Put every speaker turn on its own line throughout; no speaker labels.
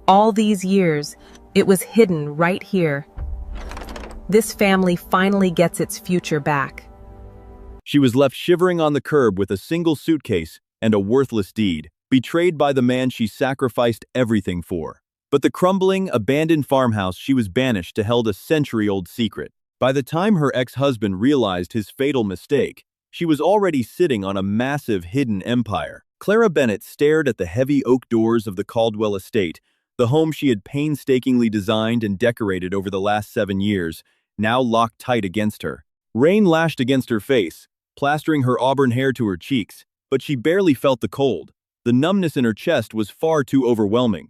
All these years, it was hidden right here. This family finally gets its future back.
She was left shivering on the curb with a single suitcase and a worthless deed, betrayed by the man she sacrificed everything for. But the crumbling, abandoned farmhouse she was banished to held a century-old secret. By the time her ex-husband realized his fatal mistake, she was already sitting on a massive hidden empire. Clara Bennett stared at the heavy oak doors of the Caldwell estate, the home she had painstakingly designed and decorated over the last 7 years, now locked tight against her. Rain lashed against her face, plastering her auburn hair to her cheeks, but she barely felt the cold. The numbness in her chest was far too overwhelming.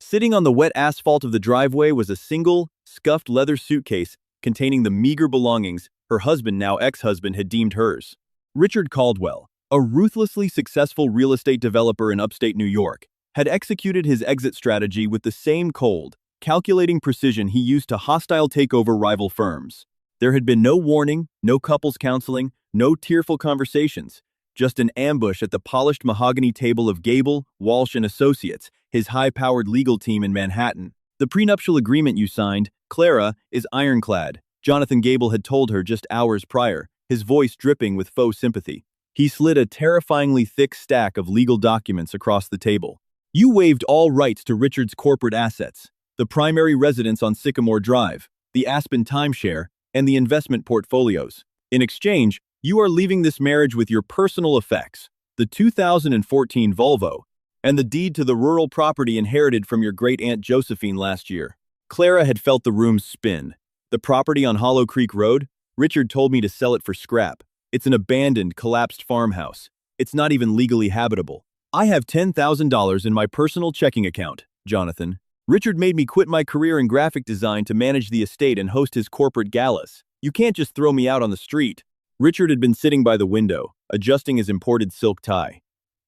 Sitting on the wet asphalt of the driveway was a single, scuffed leather suitcase containing the meager belongings her husband, now ex-husband, had deemed hers. Richard Caldwell, a ruthlessly successful real estate developer in upstate New York, had executed his exit strategy with the same cold, calculating precision he used to hostile takeover rival firms. There had been no warning, no couples counseling, no tearful conversations, just an ambush at the polished mahogany table of Gable, Walsh and Associates, his high-powered legal team in Manhattan. The prenuptial agreement you signed, Clara, is ironclad, Jonathan Gable had told her just hours prior, his voice dripping with faux sympathy. He slid a terrifyingly thick stack of legal documents across the table. You waived all rights to Richard's corporate assets, the primary residence on Sycamore Drive, the Aspen timeshare, and the investment portfolios. In exchange, you are leaving this marriage with your personal effects, the 2014 Volvo, and the deed to the rural property inherited from your great-aunt Josephine last year. Clara had felt the room spin. The property on Hollow Creek Road? Richard told me to sell it for scrap. It's an abandoned, collapsed farmhouse. It's not even legally habitable. I have $10,000 in my personal checking account, Jonathan. Richard made me quit my career in graphic design to manage the estate and host his corporate galas. You can't just throw me out on the street. Richard had been sitting by the window, adjusting his imported silk tie.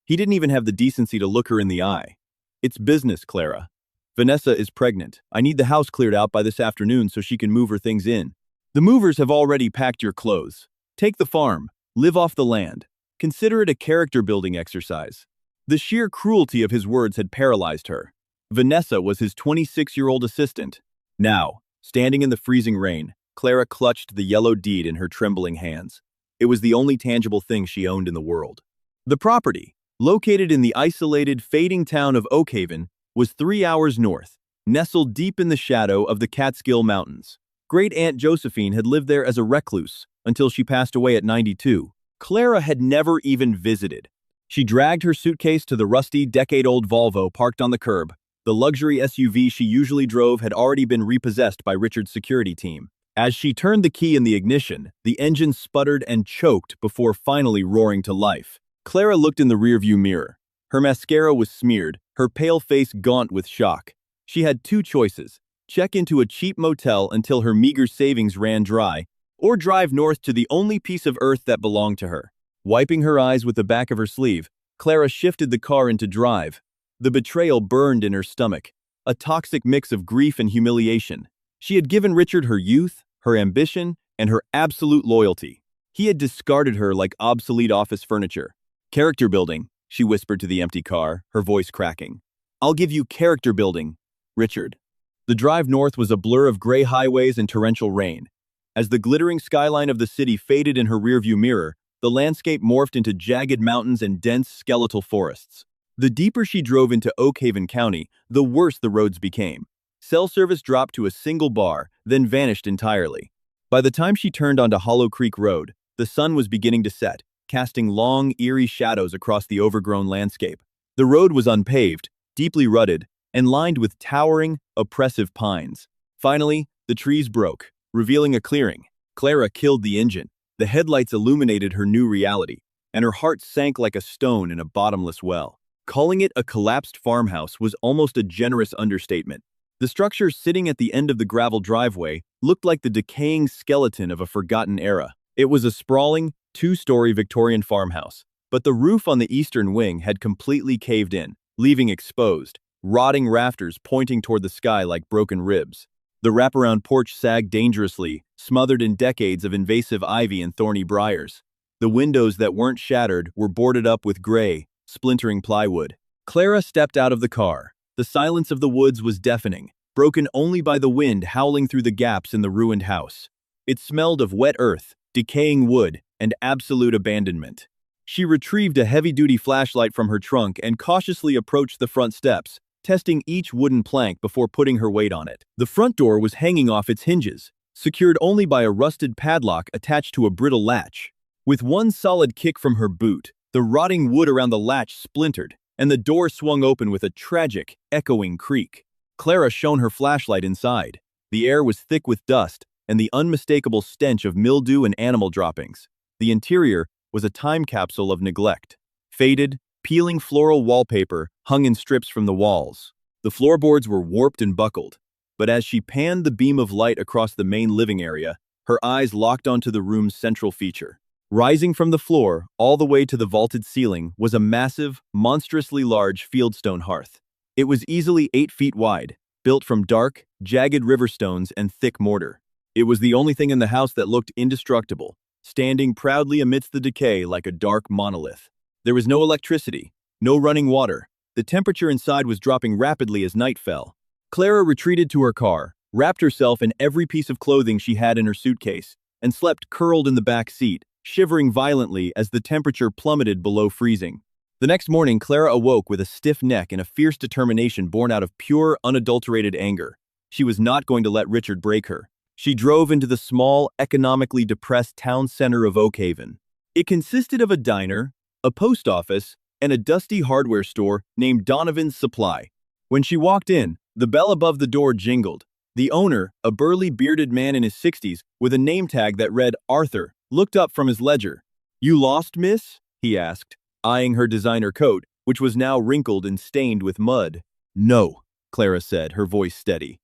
He didn't even have the decency to look her in the eye. It's business, Clara. Vanessa is pregnant. I need the house cleared out by this afternoon so she can move her things in. The movers have already packed your clothes. Take the farm. Live off the land. Consider it a character-building exercise. The sheer cruelty of his words had paralyzed her. Vanessa was his 26-year-old assistant. Now, standing in the freezing rain, Clara clutched the yellow deed in her trembling hands. It was the only tangible thing she owned in the world. The property, located in the isolated, fading town of Oakhaven, was 3 hours north, nestled deep in the shadow of the Catskill Mountains. Great-Aunt Josephine had lived there as a recluse until she passed away at 92. Clara had never even visited. She dragged her suitcase to the rusty, decade-old Volvo parked on the curb. The luxury SUV she usually drove had already been repossessed by Richard's security team. As she turned the key in the ignition, the engine sputtered and choked before finally roaring to life. Clara looked in the rearview mirror. Her mascara was smeared, her pale face gaunt with shock. She had two choices: check into a cheap motel until her meager savings ran dry, or drive north to the only piece of earth that belonged to her. Wiping her eyes with the back of her sleeve, Clara shifted the car into drive. The betrayal burned in her stomach, a toxic mix of grief and humiliation. She had given Richard her youth, her ambition, and her absolute loyalty. He had discarded her like obsolete office furniture. Character building, she whispered to the empty car, her voice cracking. I'll give you character building, Richard. The drive north was a blur of gray highways and torrential rain. As the glittering skyline of the city faded in her rearview mirror, the landscape morphed into jagged mountains and dense skeletal forests. The deeper she drove into Oakhaven County, the worse the roads became. Cell service dropped to a single bar, then vanished entirely. By the time she turned onto Hollow Creek Road, the sun was beginning to set, casting long, eerie shadows across the overgrown landscape. The road was unpaved, deeply rutted, and lined with towering, oppressive pines. Finally, the trees broke, revealing a clearing. Clara killed the engine. The headlights illuminated her new reality, and her heart sank like a stone in a bottomless well. Calling it a collapsed farmhouse was almost a generous understatement. The structure sitting at the end of the gravel driveway looked like the decaying skeleton of a forgotten era. It was a sprawling, two-story Victorian farmhouse, but the roof on the eastern wing had completely caved in, leaving exposed, rotting rafters pointing toward the sky like broken ribs. The wraparound porch sagged dangerously, smothered in decades of invasive ivy and thorny briars. The windows that weren't shattered were boarded up with gray, splintering plywood. Clara stepped out of the car, The silence of the woods was deafening, broken only by the wind howling through the gaps in the ruined house. It smelled of wet earth, decaying wood, and absolute abandonment. She retrieved a heavy-duty flashlight from her trunk and cautiously approached the front steps, testing each wooden plank before putting her weight on it. The front door was hanging off its hinges, secured only by a rusted padlock attached to a brittle latch. With one solid kick from her boot, the rotting wood around the latch splintered, and the door swung open with a tragic, echoing creak. Clara shone her flashlight inside. The air was thick with dust, and the unmistakable stench of mildew and animal droppings. The interior was a time capsule of neglect. Faded, peeling floral wallpaper hung in strips from the walls. The floorboards were warped and buckled, but as she panned the beam of light across the main living area, her eyes locked onto the room's central feature. Rising from the floor, all the way to the vaulted ceiling, was a massive, monstrously large fieldstone hearth. It was easily 8 feet wide, built from dark, jagged river stones and thick mortar. It was the only thing in the house that looked indestructible, standing proudly amidst the decay like a dark monolith. There was no electricity, no running water. The temperature inside was dropping rapidly as night fell. Clara retreated to her car, wrapped herself in every piece of clothing she had in her suitcase, and slept curled in the back seat, shivering violently as the temperature plummeted below freezing. The next morning, Clara awoke with a stiff neck and a fierce determination born out of pure, unadulterated anger. She was not going to let Richard break her. She drove into the small, economically depressed town center of Oakhaven. It consisted of a diner, a post office, and a dusty hardware store named Donovan's Supply. When she walked in, the bell above the door jingled. The owner, a burly bearded man in his 60s with a name tag that read Arthur, looked up from his ledger. "You lost, miss?" he asked, eyeing her designer coat, which was now wrinkled and stained with mud. "No," Clara said, her voice steady.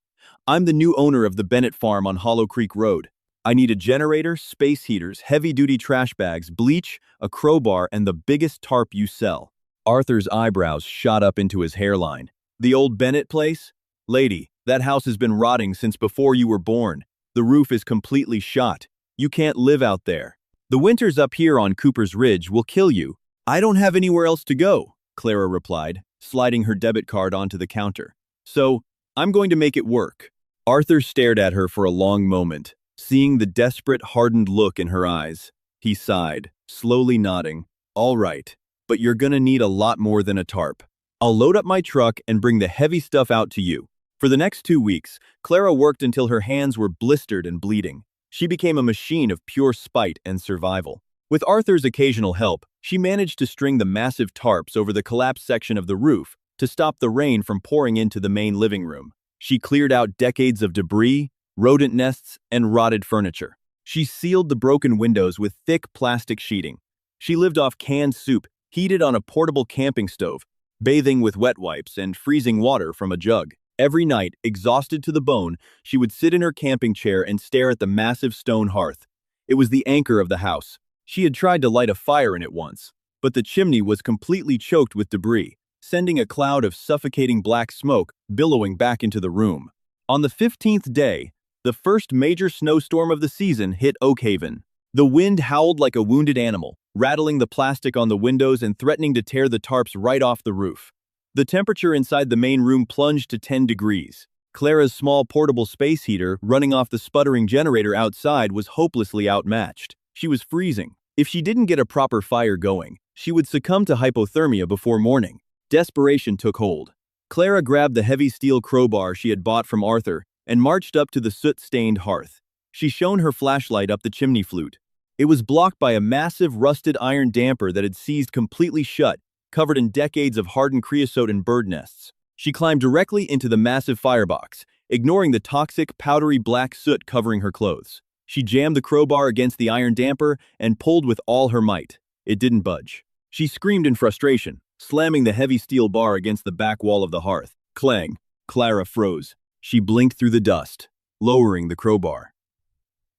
"I'm the new owner of the Bennett farm on Hollow Creek Road. I need a generator, space heaters, heavy-duty trash bags, bleach, a crowbar, and the biggest tarp you sell." Arthur's eyebrows shot up into his hairline. "The old Bennett place? Lady, that house has been rotting since before you were born. The roof is completely shot. You can't live out there. The winters up here on Cooper's Ridge will kill you." "I don't have anywhere else to go," Clara replied, sliding her debit card onto the counter. "So, I'm going to make it work." Arthur stared at her for a long moment, seeing the desperate, hardened look in her eyes. He sighed, slowly nodding. "All right, but you're gonna need a lot more than a tarp. I'll load up my truck and bring the heavy stuff out to you." For the next 2 weeks, Clara worked until her hands were blistered and bleeding. She became a machine of pure spite and survival. With Arthur's occasional help, she managed to string the massive tarps over the collapsed section of the roof to stop the rain from pouring into the main living room. She cleared out decades of debris, rodent nests, and rotted furniture. She sealed the broken windows with thick plastic sheeting. She lived off canned soup, heated on a portable camping stove, bathing with wet wipes and freezing water from a jug. Every night, exhausted to the bone, she would sit in her camping chair and stare at the massive stone hearth. It was the anchor of the house. She had tried to light a fire in it once, but the chimney was completely choked with debris, sending a cloud of suffocating black smoke billowing back into the room. On the 15th day, the first major snowstorm of the season hit Oakhaven. The wind howled like a wounded animal, rattling the plastic on the windows and threatening to tear the tarps right off the roof. The temperature inside the main room plunged to 10 degrees. Clara's small portable space heater, running off the sputtering generator outside, was hopelessly outmatched. She was freezing. If she didn't get a proper fire going, she would succumb to hypothermia before morning. Desperation took hold. Clara grabbed the heavy steel crowbar she had bought from Arthur and marched up to the soot-stained hearth. She shone her flashlight up the chimney flute. It was blocked by a massive rusted iron damper that had seized completely shut, covered in decades of hardened creosote and bird nests. She climbed directly into the massive firebox, ignoring the toxic, powdery black soot covering her clothes. She jammed the crowbar against the iron damper and pulled with all her might. It didn't budge. She screamed in frustration, slamming the heavy steel bar against the back wall of the hearth. Clang! Clara froze. She blinked through the dust, lowering the crowbar.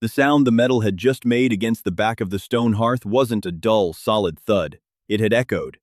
The sound the metal had just made against the back of the stone hearth wasn't a dull, solid thud. It had echoed.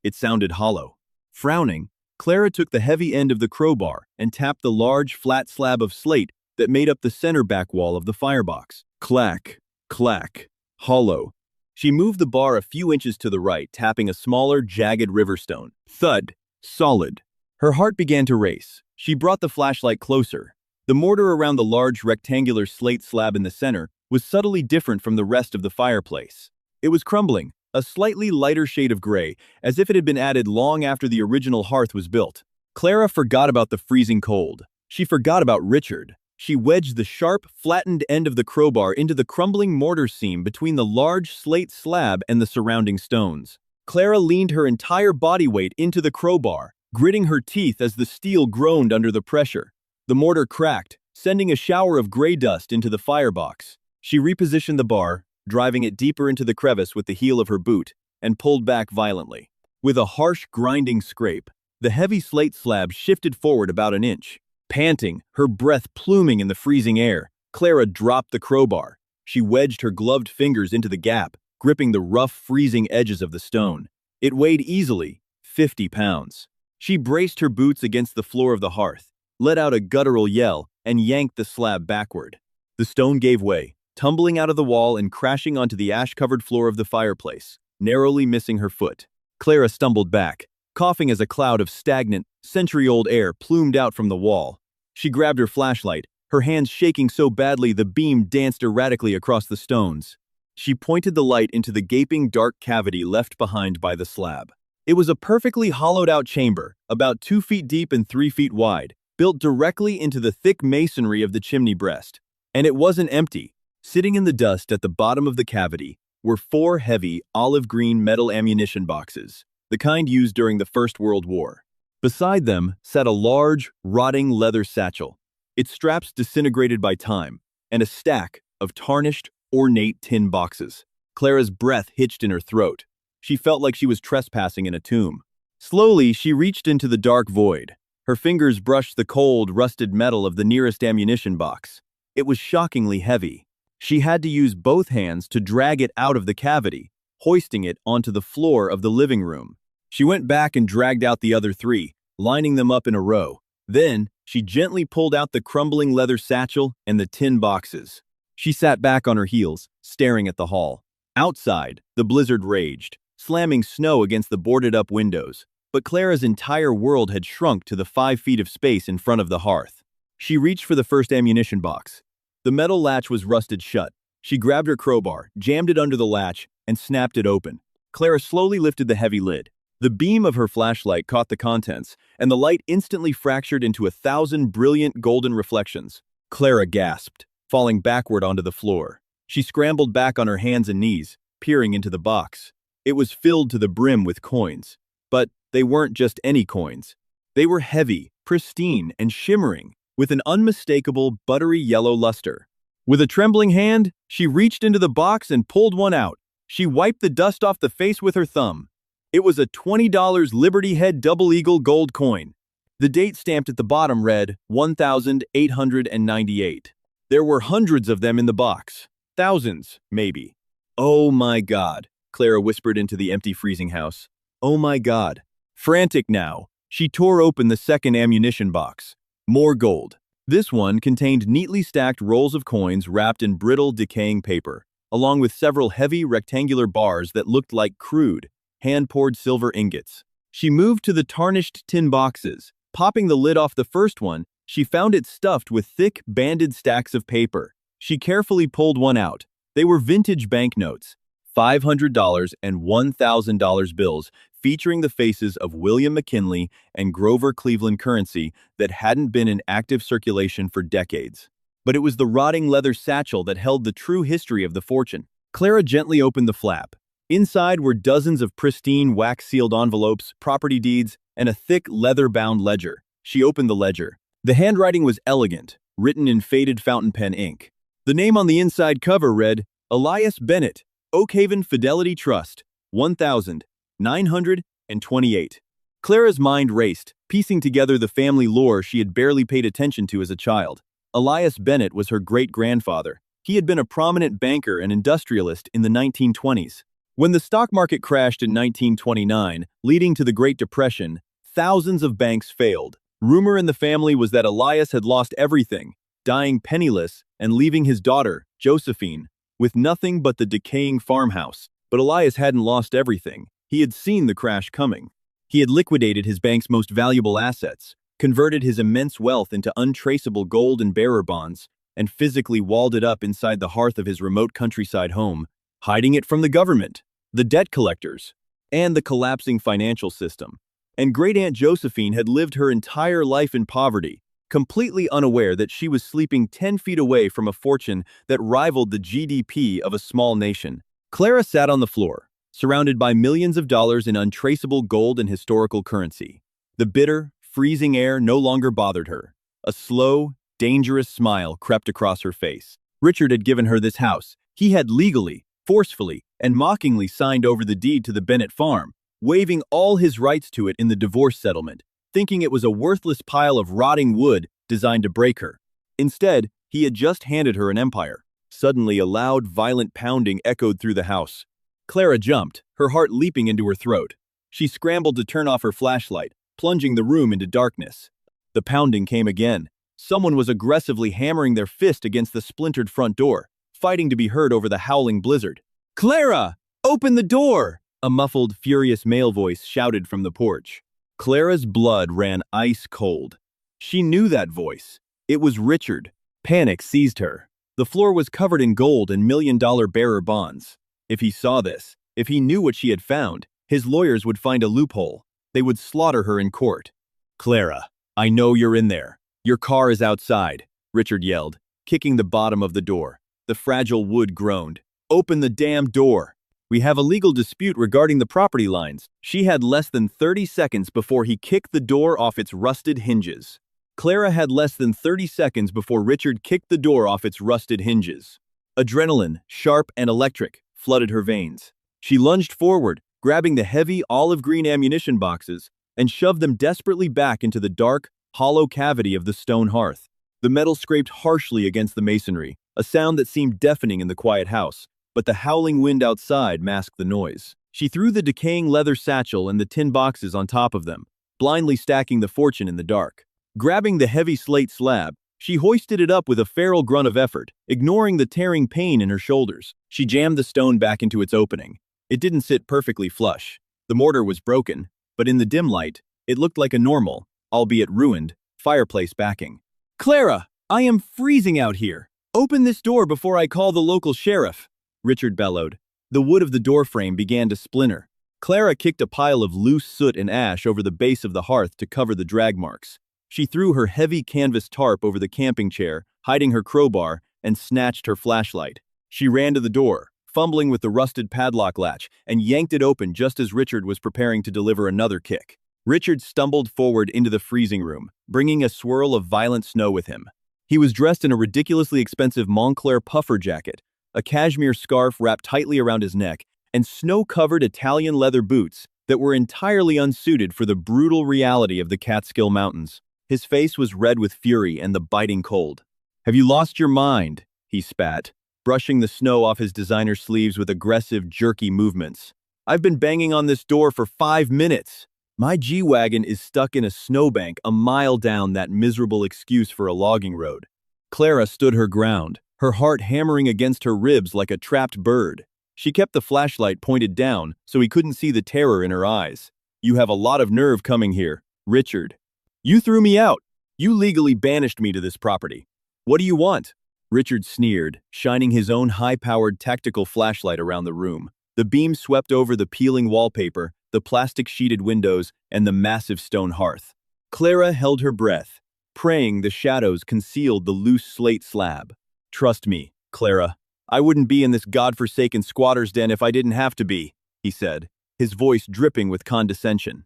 It sounded hollow. Frowning, Clara took the heavy end of the crowbar and tapped the large, flat slab of slate that made up the center back wall of the firebox. Clack, clack, hollow. She moved the bar a few inches to the right, tapping a smaller, jagged riverstone. Thud, solid. Her heart began to race. She brought the flashlight closer. The mortar around the large rectangular slate slab in the center was subtly different from the rest of the fireplace. It was crumbling, a slightly lighter shade of gray, as if it had been added long after the original hearth was built. Clara forgot about the freezing cold. She forgot about Richard. She wedged the sharp, flattened end of the crowbar into the crumbling mortar seam between the large slate slab and the surrounding stones. Clara leaned her entire body weight into the crowbar, gritting her teeth as the steel groaned under the pressure. The mortar cracked, sending a shower of gray dust into the firebox. She repositioned the bar, driving it deeper into the crevice with the heel of her boot, and pulled back violently. With a harsh, grinding scrape, the heavy slate slab shifted forward about an inch. Panting, her breath pluming in the freezing air, Clara dropped the crowbar. She wedged her gloved fingers into the gap, gripping the rough, freezing edges of the stone. It weighed easily, 50 pounds. She braced her boots against the floor of the hearth, let out a guttural yell, and yanked the slab backward. The stone gave way, tumbling out of the wall and crashing onto the ash-covered floor of the fireplace, narrowly missing her foot. Clara stumbled back, coughing as a cloud of stagnant, century-old air plumed out from the wall. She grabbed her flashlight, her hands shaking so badly the beam danced erratically across the stones. She pointed the light into the gaping dark cavity left behind by the slab. It was a perfectly hollowed-out chamber, about 2 feet deep and 3 feet wide, built directly into the thick masonry of the chimney breast. And it wasn't empty. Sitting in the dust at the bottom of the cavity were 4 heavy, olive-green metal ammunition boxes, the kind used during the First World War. Beside them sat a large, rotting leather satchel, its straps disintegrated by time, and a stack of tarnished, ornate tin boxes. Clara's breath hitched in her throat. She felt like she was trespassing in a tomb. Slowly, she reached into the dark void. Her fingers brushed the cold, rusted metal of the nearest ammunition box. It was shockingly heavy. She had to use both hands to drag it out of the cavity, hoisting it onto the floor of the living room. She went back and dragged out the other 3, lining them up in a row. Then, she gently pulled out the crumbling leather satchel and the tin boxes. She sat back on her heels, staring at the hall. Outside, the blizzard raged, slamming snow against the boarded-up windows. But Clara's entire world had shrunk to the 5 feet of space in front of the hearth. She reached for the first ammunition box. The metal latch was rusted shut. She grabbed her crowbar, jammed it under the latch, and snapped it open. Clara slowly lifted the heavy lid. The beam of her flashlight caught the contents, and the light instantly fractured into 1,000 brilliant golden reflections. Clara gasped, falling backward onto the floor. She scrambled back on her hands and knees, peering into the box. It was filled to the brim with coins. But they weren't just any coins. They were heavy, pristine, and shimmering, with an unmistakable buttery yellow luster. With a trembling hand, she reached into the box and pulled one out. She wiped the dust off the face with her thumb. It was a $20 Liberty Head Double Eagle gold coin. The date stamped at the bottom read 1,898. There were hundreds of them in the box. Thousands, maybe. "Oh my God," Clara whispered into the empty freezing house. "Oh my God." Frantic now, she tore open the second ammunition box. More gold. This one contained neatly stacked rolls of coins wrapped in brittle, decaying paper, along with several heavy, rectangular bars that looked like crude, hand-poured silver ingots. She moved to the tarnished tin boxes. Popping the lid off the first one, she found it stuffed with thick, banded stacks of paper. She carefully pulled one out. They were vintage banknotes, $500 and $1,000 bills, featuring the faces of William McKinley and Grover Cleveland currency that hadn't been in active circulation for decades. But it was the rotting leather satchel that held the true history of the fortune. Clara gently opened the flap. Inside were dozens of pristine wax-sealed envelopes, property deeds, and a thick leather-bound ledger. She opened the ledger. The handwriting was elegant, written in faded fountain pen ink. The name on the inside cover read, Elias Bennett, Oak Haven Fidelity Trust, 1,928. Clara's mind raced, piecing together the family lore she had barely paid attention to as a child. Elias Bennett was her great-grandfather. He had been a prominent banker and industrialist in the 1920s. When the stock market crashed in 1929, leading to the Great Depression, thousands of banks failed. Rumor in the family was that Elias had lost everything, dying penniless and leaving his daughter, Josephine, with nothing but the decaying farmhouse. But Elias hadn't lost everything. He had seen the crash coming. He had liquidated his bank's most valuable assets, converted his immense wealth into untraceable gold and bearer bonds, and physically walled it up inside the hearth of his remote countryside home, hiding it from the government, the debt collectors, and the collapsing financial system. And Great-Aunt Josephine had lived her entire life in poverty, completely unaware that she was sleeping 10 feet away from a fortune that rivaled the GDP of a small nation. Clara sat on the floor, surrounded by millions of dollars in untraceable gold and historical currency. The bitter, freezing air no longer bothered her. A slow, dangerous smile crept across her face. Richard had given her this house. He had legally, forcefully, and mockingly signed over the deed to the Bennett farm, waiving all his rights to it in the divorce settlement, thinking it was a worthless pile of rotting wood designed to break her. Instead, he had just handed her an empire. Suddenly, a loud, violent pounding echoed through the house. Clara jumped, her heart leaping into her throat. She scrambled to turn off her flashlight, plunging the room into darkness. The pounding came again. Someone was aggressively hammering their fist against the splintered front door, fighting to be heard over the howling blizzard. "Clara! Open the door!" A muffled, furious male voice shouted from the porch. Clara's blood ran ice cold. She knew that voice. It was Richard. Panic seized her. The floor was covered in gold and million-dollar bearer bonds. If he saw this, if he knew what she had found, his lawyers would find a loophole. They would slaughter her in court. "Clara, I know you're in there. Your car is outside," Richard yelled, kicking the bottom of the door. The fragile wood groaned. "Open the damn door. We have a legal dispute regarding the property lines." She had less than 30 seconds before he kicked the door off its rusted hinges. Clara had less than 30 seconds before Richard kicked the door off its rusted hinges. Adrenaline, sharp and electric, flooded her veins. She lunged forward, grabbing the heavy olive-green ammunition boxes, and shoved them desperately back into the dark, hollow cavity of the stone hearth. The metal scraped harshly against the masonry, a sound that seemed deafening in the quiet house, but the howling wind outside masked the noise. She threw the decaying leather satchel and the tin boxes on top of them, blindly stacking the fortune in the dark. Grabbing the heavy slate slab, she hoisted it up with a feral grunt of effort, ignoring the tearing pain in her shoulders. She jammed the stone back into its opening. It didn't sit perfectly flush. The mortar was broken, but in the dim light, it looked like a normal, albeit ruined, fireplace backing. "Clara, I am freezing out here. Open this door before I call the local sheriff," Richard bellowed. The wood of the doorframe began to splinter. Clara kicked a pile of loose soot and ash over the base of the hearth to cover the drag marks. She threw her heavy canvas tarp over the camping chair, hiding her crowbar, and snatched her flashlight. She ran to the door, fumbling with the rusted padlock latch, and yanked it open just as Richard was preparing to deliver another kick. Richard stumbled forward into the freezing room, bringing a swirl of violent snow with him. He was dressed in a ridiculously expensive Montclair puffer jacket, a cashmere scarf wrapped tightly around his neck, and snow-covered Italian leather boots that were entirely unsuited for the brutal reality of the Catskill Mountains. His face was red with fury and the biting cold. "Have you lost your mind?" he spat, brushing the snow off his designer sleeves with aggressive, jerky movements. "I've been banging on this door for 5 minutes. My G-Wagon is stuck in a snowbank a mile down that miserable excuse for a logging road." Clara stood her ground, her heart hammering against her ribs like a trapped bird. She kept the flashlight pointed down so he couldn't see the terror in her eyes. "You have a lot of nerve coming here, Richard. You threw me out. You legally banished me to this property. What do you want?" Richard sneered, shining his own high-powered tactical flashlight around the room. The beam swept over the peeling wallpaper, the plastic-sheeted windows, and the massive stone hearth. Clara held her breath, praying the shadows concealed the loose slate slab. "Trust me, Clara. I wouldn't be in this godforsaken squatter's den if I didn't have to be," he said, his voice dripping with condescension.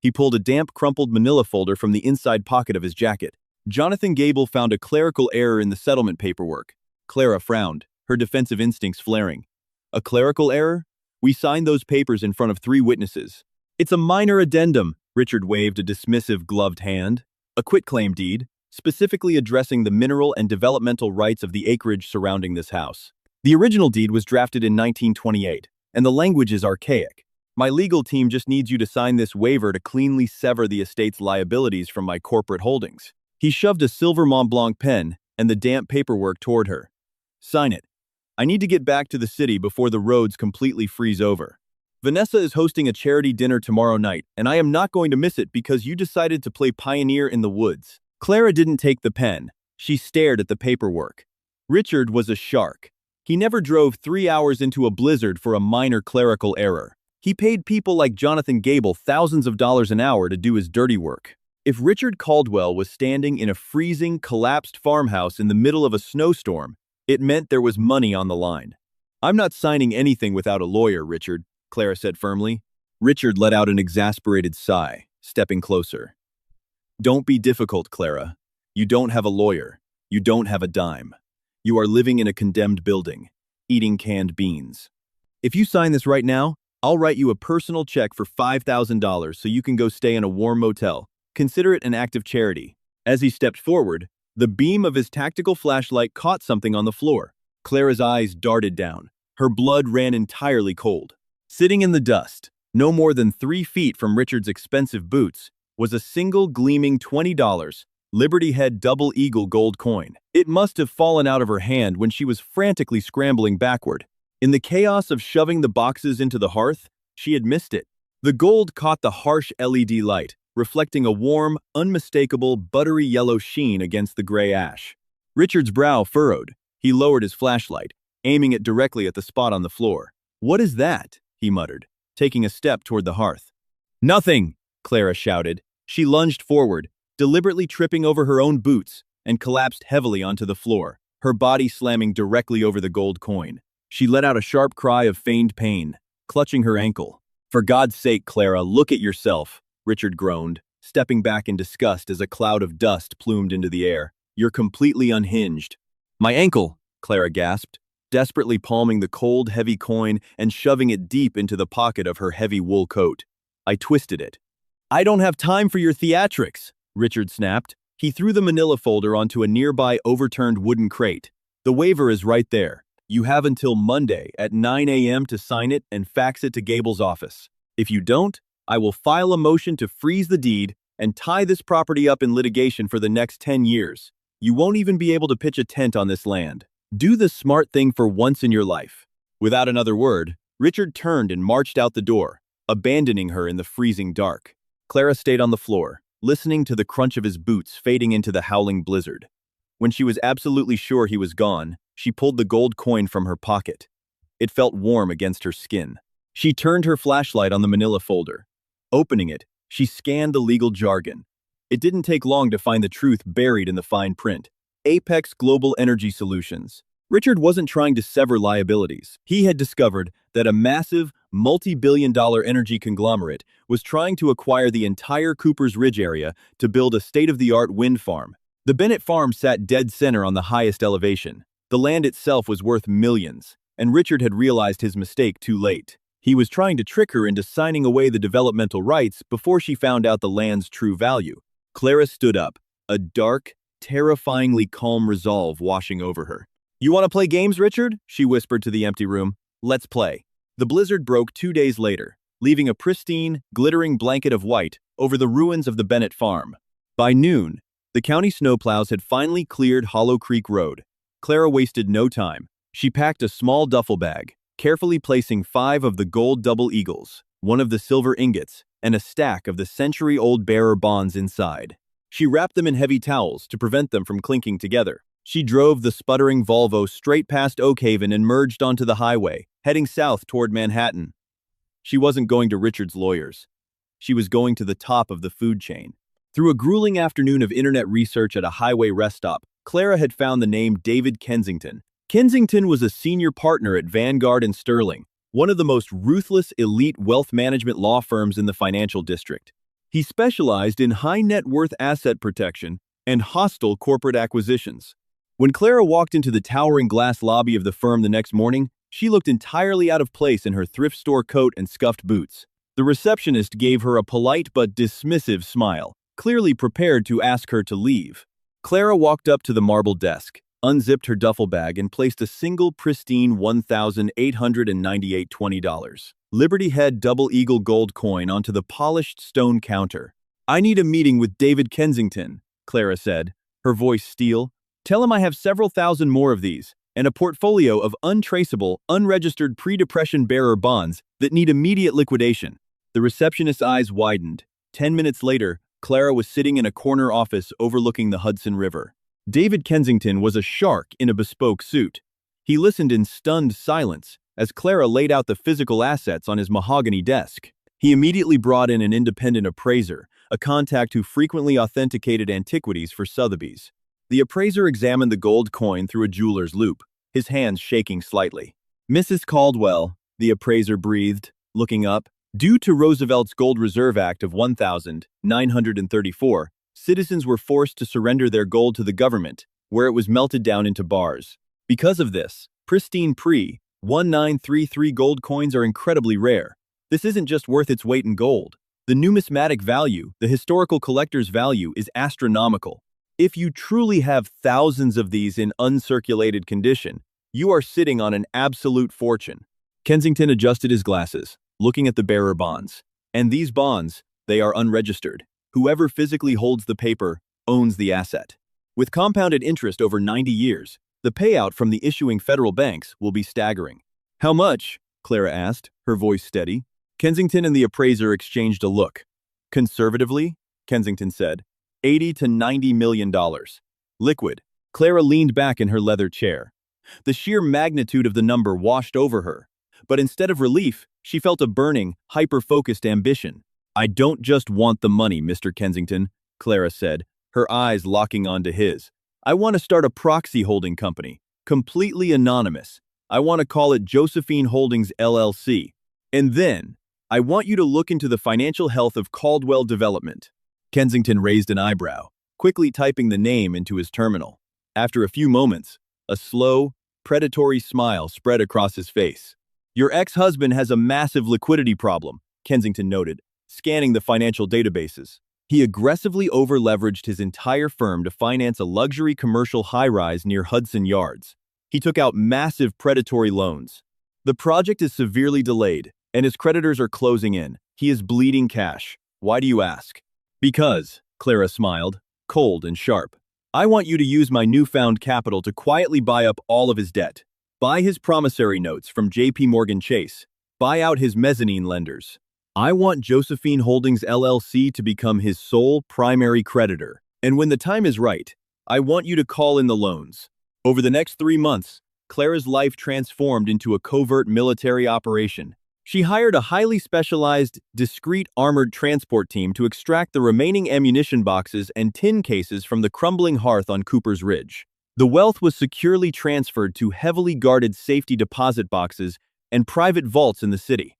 He pulled a damp, crumpled manila folder from the inside pocket of his jacket. Jonathan Gable found a clerical error in the settlement paperwork. Clara frowned, her defensive instincts flaring. "A clerical error? We signed those papers in front of 3 witnesses. It's a minor addendum," Richard waved a dismissive, gloved hand. "A quitclaim deed, specifically addressing the mineral and developmental rights of the acreage surrounding this house. The original deed was drafted in 1928, and the language is archaic. My legal team just needs you to sign this waiver to cleanly sever the estate's liabilities from my corporate holdings." He shoved a silver Mont Blanc pen and the damp paperwork toward her. "Sign it. I need to get back to the city before the roads completely freeze over." Vanessa is hosting a charity dinner tomorrow night, and I am not going to miss it because you decided to play pioneer in the woods." Clara didn't take the pen. She stared at the paperwork. Richard was a shark. He never drove 3 hours into a blizzard for a minor clerical error. He paid people like Jonathan Gable thousands of dollars an hour to do his dirty work. If Richard Caldwell was standing in a freezing, collapsed farmhouse in the middle of a snowstorm, it meant there was money on the line. "I'm not signing anything without a lawyer, Richard," Clara said firmly. Richard let out an exasperated sigh, stepping closer. "Don't be difficult, Clara. You don't have a lawyer. You don't have a dime. You are living in a condemned building, eating canned beans. If you sign this right now, I'll write you a personal check for $5,000 so you can go stay in a warm motel. Consider it an act of charity." As he stepped forward, the beam of his tactical flashlight caught something on the floor. Clara's eyes darted down. Her blood ran entirely cold. Sitting in the dust, no more than 3 feet from Richard's expensive boots, was a single gleaming $20 Liberty Head Double Eagle gold coin. It must have fallen out of her hand when she was frantically scrambling backward. In the chaos of shoving the boxes into the hearth, she had missed it. The gold caught the harsh LED light, reflecting a warm, unmistakable, buttery yellow sheen against the gray ash. Richard's brow furrowed. He lowered his flashlight, aiming it directly at the spot on the floor. "What is that?" he muttered, taking a step toward the hearth. "Nothing!" Clara shouted. She lunged forward, deliberately tripping over her own boots, and collapsed heavily onto the floor, her body slamming directly over the gold coin. She let out a sharp cry of feigned pain, clutching her ankle. "For God's sake, Clara, look at yourself," Richard groaned, stepping back in disgust as a cloud of dust plumed into the air. "You're completely unhinged." "My ankle," Clara gasped, desperately palming the cold, heavy coin and shoving it deep into the pocket of her heavy wool coat. "I twisted it." "I don't have time for your theatrics," Richard snapped. He threw the manila folder onto a nearby overturned wooden crate. "The waiver is right there. You have until Monday at 9 a.m. to sign it and fax it to Gable's office. If you don't, I will file a motion to freeze the deed and tie this property up in litigation for the next 10 years. You won't even be able to pitch a tent on this land. Do the smart thing for once in your life." Without another word, Richard turned and marched out the door, abandoning her in the freezing dark. Clara stayed on the floor, listening to the crunch of his boots fading into the howling blizzard. When she was absolutely sure he was gone, she pulled the gold coin from her pocket. It felt warm against her skin. She turned her flashlight on the manila folder. Opening it, she scanned the legal jargon. It didn't take long to find the truth buried in the fine print. Apex Global Energy Solutions. Richard wasn't trying to sever liabilities. He had discovered that a massive, multi-billion-dollar energy conglomerate was trying to acquire the entire Cooper's Ridge area to build a state-of-the-art wind farm. The Bennett farm sat dead center on the highest elevation. The land itself was worth millions, and Richard had realized his mistake too late. He was trying to trick her into signing away the developmental rights before she found out the land's true value. Clara stood up, a dark, terrifyingly calm resolve washing over her. "You want to play games, Richard?" she whispered to the empty room. "Let's play." The blizzard broke 2 days later, leaving a pristine, glittering blanket of white over the ruins of the Bennett farm. By noon, the county snowplows had finally cleared Hollow Creek Road. Clara wasted no time. She packed a small duffel bag, carefully placing 5 of the gold double eagles, 1 of the silver ingots, and a stack of the century-old bearer bonds inside. She wrapped them in heavy towels to prevent them from clinking together. She drove the sputtering Volvo straight past Oak Haven and merged onto the highway, heading south toward Manhattan. She wasn't going to Richard's lawyers. She was going to the top of the food chain. Through a grueling afternoon of internet research at a highway rest stop, Clara had found the name David Kensington. Kensington was a senior partner at Vanguard and Sterling, one of the most ruthless elite wealth management law firms in the financial district. He specialized in high net worth asset protection and hostile corporate acquisitions. When Clara walked into the towering glass lobby of the firm the next morning, she looked entirely out of place in her thrift store coat and scuffed boots. The receptionist gave her a polite but dismissive smile, clearly prepared to ask her to leave. Clara walked up to the marble desk, unzipped her duffel bag, and placed a single pristine $1,898 $20 Liberty Head Double Eagle gold coin onto the polished stone counter. "I need a meeting with David Kensington," Clara said, her voice steel. "Tell him I have several thousand more of these, and a portfolio of untraceable, unregistered pre-depression bearer bonds that need immediate liquidation. The receptionist's eyes widened. 10 minutes later, Clara was sitting in a corner office overlooking the Hudson River. David Kensington was a shark in a bespoke suit. He listened in stunned silence as Clara laid out the physical assets on his mahogany desk. He immediately brought in an independent appraiser, a contact who frequently authenticated antiquities for Sotheby's. The appraiser examined the gold coin through a jeweler's loupe, his hands shaking slightly. "Mrs. Caldwell," the appraiser breathed, looking up, "due to Roosevelt's Gold Reserve Act of 1934, citizens were forced to surrender their gold to the government, where it was melted down into bars. Because of this, pristine pre-1933 gold coins are incredibly rare. This isn't just worth its weight in gold. The numismatic value, the historical collector's value, is astronomical. If you truly have thousands of these in uncirculated condition, you are sitting on an absolute fortune." Kensington adjusted his glasses, looking at the bearer bonds. "And these bonds, they are unregistered. Whoever physically holds the paper owns the asset. With compounded interest over 90 years, the payout from the issuing federal banks will be staggering." "How much?" Clara asked, her voice steady. Kensington and the appraiser exchanged a look. "Conservatively," Kensington said, $80 to $90 million. Liquid. Clara leaned back in her leather chair. The sheer magnitude of the number washed over her. But instead of relief, she felt a burning, hyper-focused ambition. "I don't just want the money, Mr. Kensington," Clara said, her eyes locking onto his. "I want to start a proxy holding company, completely anonymous. I want to call it Josephine Holdings LLC. And then, I want you to look into the financial health of Caldwell Development." Kensington raised an eyebrow, quickly typing the name into his terminal. After a few moments, a slow, predatory smile spread across his face. "Your ex-husband has a massive liquidity problem," Kensington noted, scanning the financial databases. "He aggressively over-leveraged his entire firm to finance a luxury commercial high-rise near Hudson Yards. He took out massive predatory loans. The project is severely delayed, and his creditors are closing in. He is bleeding cash. Why do you ask?" "Because," Clara smiled, cold and sharp, "I want you to use my newfound capital to quietly buy up all of his debt. Buy his promissory notes from J.P. Morgan Chase. Buy out his mezzanine lenders. I want Josephine Holdings LLC to become his sole primary creditor. And when the time is right, I want you to call in the loans." Over the next 3 months, Clara's life transformed into a covert military operation. She hired a highly specialized, discreet armored transport team to extract the remaining ammunition boxes and tin cases from the crumbling hearth on Cooper's Ridge. The wealth was securely transferred to heavily guarded safety deposit boxes and private vaults in the city.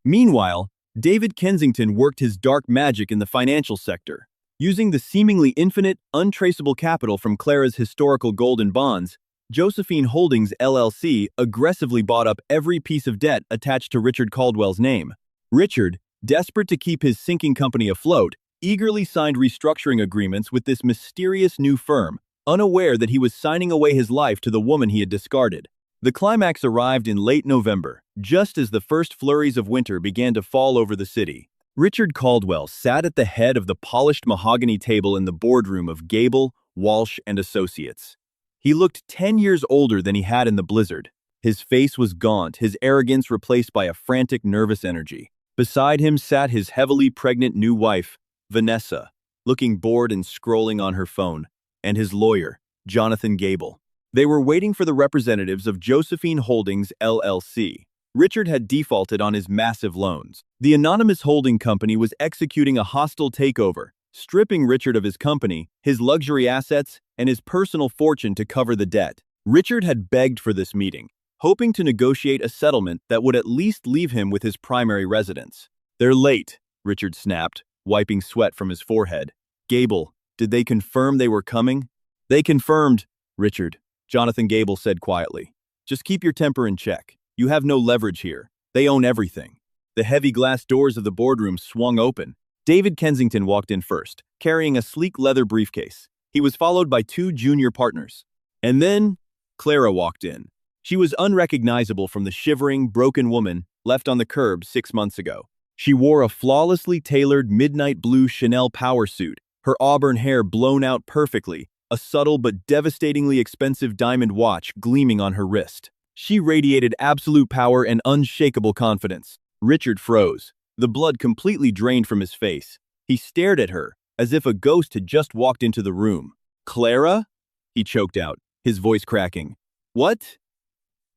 Meanwhile, David Kensington worked his dark magic in the financial sector. Using the seemingly infinite, untraceable capital from Clara's historical gold and bonds, Josephine Holdings LLC aggressively bought up every piece of debt attached to Richard Caldwell's name. Richard, desperate to keep his sinking company afloat, eagerly signed restructuring agreements with this mysterious new firm, unaware that he was signing away his life to the woman he had discarded. The climax arrived in late November, just as the first flurries of winter began to fall over the city. Richard Caldwell sat at the head of the polished mahogany table in the boardroom of Gable, Walsh and Associates. He looked 10 years older than he had in the blizzard. His face was gaunt, his arrogance replaced by a frantic, nervous energy. Beside him sat his heavily pregnant new wife, Vanessa, looking bored and scrolling on her phone, and his lawyer, Jonathan Gable. They were waiting for the representatives of Josephine Holdings LLC. Richard had defaulted on his massive loans. The anonymous holding company was executing a hostile takeover, stripping Richard of his company, his luxury assets, and his personal fortune to cover the debt. Richard had begged for this meeting, hoping to negotiate a settlement that would at least leave him with his primary residence. "They're late," Richard snapped, wiping sweat from his forehead. "Gable, did they confirm they were coming?" "They confirmed, Richard," Jonathan Gable said quietly. "Just keep your temper in check. You have no leverage here. They own everything." The heavy glass doors of the boardroom swung open. David Kensington walked in first, carrying a sleek leather briefcase. He was followed by 2 junior partners. And then, Clara walked in. She was unrecognizable from the shivering, broken woman left on the curb 6 months ago. She wore a flawlessly tailored midnight blue Chanel power suit, her auburn hair blown out perfectly, a subtle but devastatingly expensive diamond watch gleaming on her wrist. She radiated absolute power and unshakable confidence. Richard froze, the blood completely drained from his face. He stared at her, as if a ghost had just walked into the room. "Clara?" he choked out, his voice cracking. "What?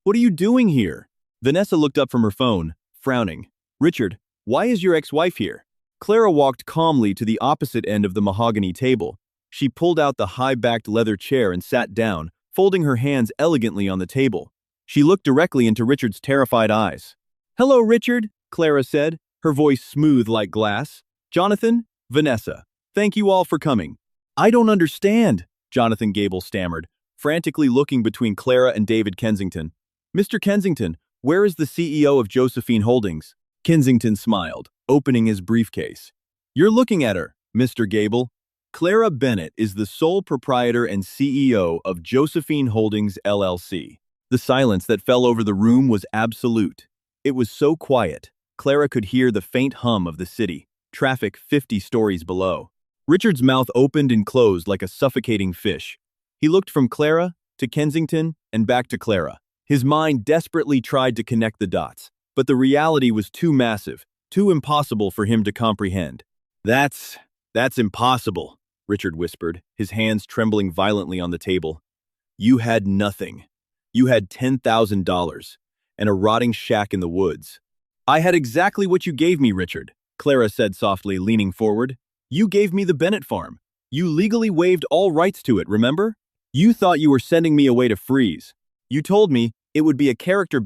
What are you doing here?" Vanessa looked up from her phone, frowning. "Richard, why is your ex-wife here?" Clara walked calmly to the opposite end of the mahogany table. She pulled out the high-backed leather chair and sat down, folding her hands elegantly on the table. She looked directly into Richard's terrified eyes. "Hello, Richard," Clara said, her voice smooth like glass. "Jonathan, Vanessa, thank you all for coming." "I don't understand," Jonathan Gable stammered, frantically looking between Clara and David Kensington. "Mr. Kensington, where is the CEO of Josephine Holdings?" Kensington smiled, opening his briefcase. "You're looking at her, Mr. Gable. Clara Bennett is the sole proprietor and CEO of Josephine Holdings, LLC. The silence that fell over the room was absolute. It was so quiet, Clara could hear the faint hum of the city, traffic 50 stories below. Richard's mouth opened and closed like a suffocating fish. He looked from Clara to Kensington and back to Clara. His mind desperately tried to connect the dots, but the reality was too massive, too impossible for him to comprehend. That's impossible," Richard whispered, his hands trembling violently on the table. "You had nothing. You had $10,000 and a rotting shack in the woods." "I had exactly what you gave me, Richard," Clara said softly, leaning forward. "You gave me the Bennett farm. You legally waived all rights to it, remember? You thought you were sending me away to freeze. You told me it would be a character